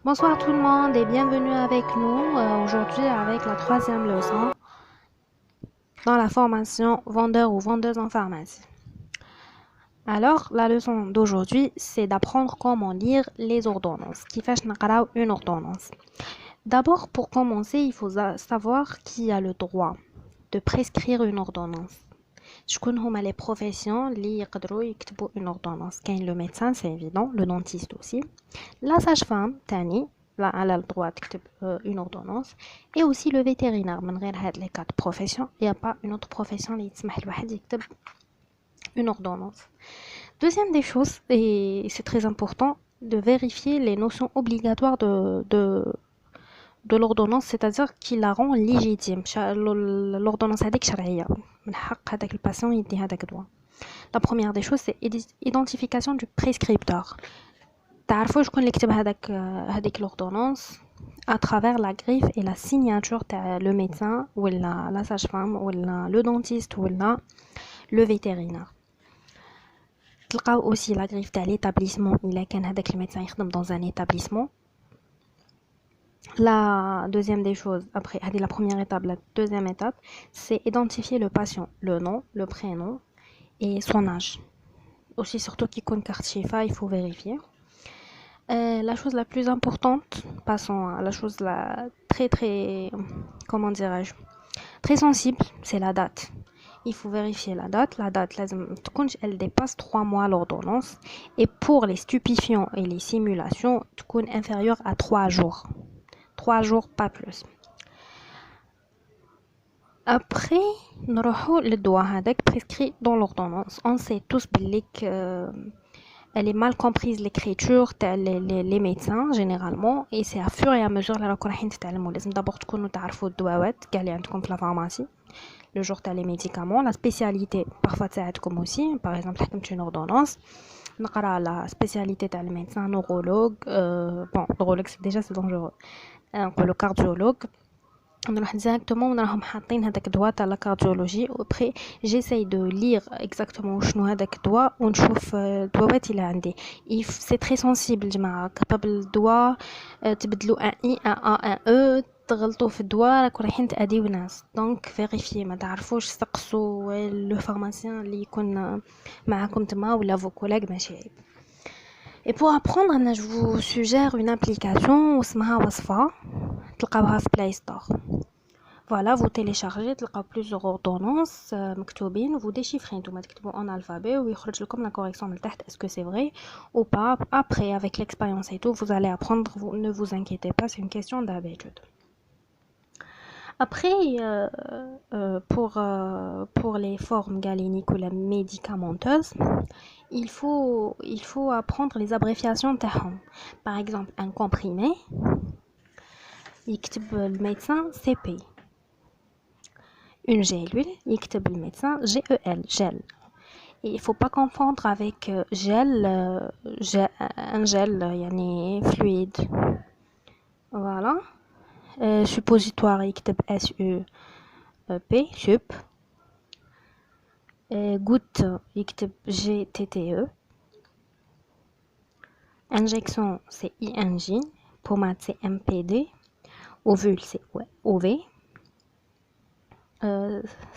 Bonsoir tout le monde et bienvenue avec nous aujourd'hui avec la troisième leçon dans la formation vendeur ou vendeuse en pharmacie. Alors, la leçon d'aujourd'hui, c'est d'apprendre comment lire les ordonnances. كيفاش نقراو une ordonnance. D'abord, pour commencer, il faut savoir qui a le droit de prescrire une ordonnance. شكون هما les professions اللي يقدروا يكتبوا une ordonnance. كاين le médecin, c'est évident, le dentiste aussi. La sage-femme, تاني, là, elle a le droit de تكتب une ordonnance. Et aussi le vétérinaire. من غير هاد les quatre professions, il n'y a pas une autre profession اللي يتسمح لواحد يكتب une ordonnance. Deuxième des choses, et c'est très important, de vérifier les notions obligatoires de l'ordonnance, c'est-à-dire qui la rend légitime. L'ordonnance هذيك شرعية. من حق هذاك الباتient يدي هذاك الدواء. La première des choses, c'est identification du prescripteur. تعرفوا شكون اللي كتب هذيك l'ordonnance à travers la griffe et la signature تاع le médecin ou la sage-femme ou le dentiste ou le vétérinaire. تلقاو aussi la griffe تاع l'établissement إلا كان هذاك الميدسان يخدم dans un établissement. La deuxième des choses, après la première étape, la deuxième étape, c'est identifier le patient, le nom, le prénom et son âge. Aussi, surtout qu'il compte carte Chifa, il faut vérifier. La chose la plus importante, passons à la chose très, comment dirais-je, très sensible, c'est la date. Il faut vérifier la date. La date, elle dépasse 3 mois l'ordonnance. Et pour les stupéfiants et les simulations, elle est inférieure à 3 jours. 3 jours, pas plus. Après, nous avons le droit prescrit dans l'ordonnance. On sait tous qu'elle est mal comprise l'écriture les médecins généralement, et c'est à fur et à mesure que nous allons تعلموا. لازم d'abord تكونوا تعرفوا الدواوات كاع اللي عندكم في la pharmacie. Le jour t'as les médicaments, la spécialité parfois تساعدكم aussi. Par exemple, حكمت une ordonnance, نقرا la spécialité تاع le médecin neurologue. Bon, neurologue c'est dangereux. Le cardiologue. نروح directement ونراهم حاطين هذاك الدواء تاع لا كارديولوجي. وابري j'essaye de lire exactement شنو هذاك الدواء ونشوف الدواوات اللي عندي. C'est très sensible جماعه. قبل الدواء تبدلوا ان اي ان ا ان او تغلطوا في الدواء راكم رايحين تأذيو ناس. دونك فيريفيي، ما تعرفوش سقسوا لو فارماسيان اللي يكون معاكم تما ولا فو كولاغ، ماشي عيب. Et pour apprendre, je vous suggère une application اسمها وصفة، تلقاوها في Play Store. Voilà, vous téléchargez, تلقاو plusieurs ordonnances مكتوبين، vous déchiffrez, نتوما تكتبوا en alphabet ويخرج لكم la correction من تحت, est-ce que c'est vrai ou pas. Après, avec l'expérience et tout, vous allez apprendre, ne vous inquiétez pas, c'est une question d'habitude. Après, pour les formes galéniques ou les médicamenteuses, il faut apprendre les abréviations تاعهم. Par exemple, un comprimé, يكتب الميدسان CP. Une gélule, يكتب الميدسان GEL, gel. Et il ne faut pas confondre avec gel, un gel, يعني fluide. Voilà. Suppositoire, يكتب SUP, sup. Goutte, يكتب GTTE. Injection, c'est INJ. Pommade, c'est MPD. Ovule, c'est OV.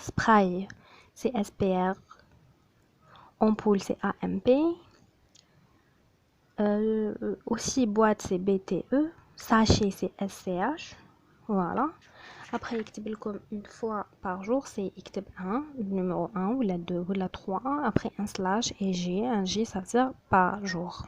Spray, c'est SPR. Ampoule, c'est AMP. Aussi boîte, c'est BTE. Sachet, c'est SCH. Voilà. Après, يكتب لكم une fois par jour, c'est يكتب 1, numéro 1 ou la 2 ou la 3. Après un slash et G. Un G, ça veut dire par jour.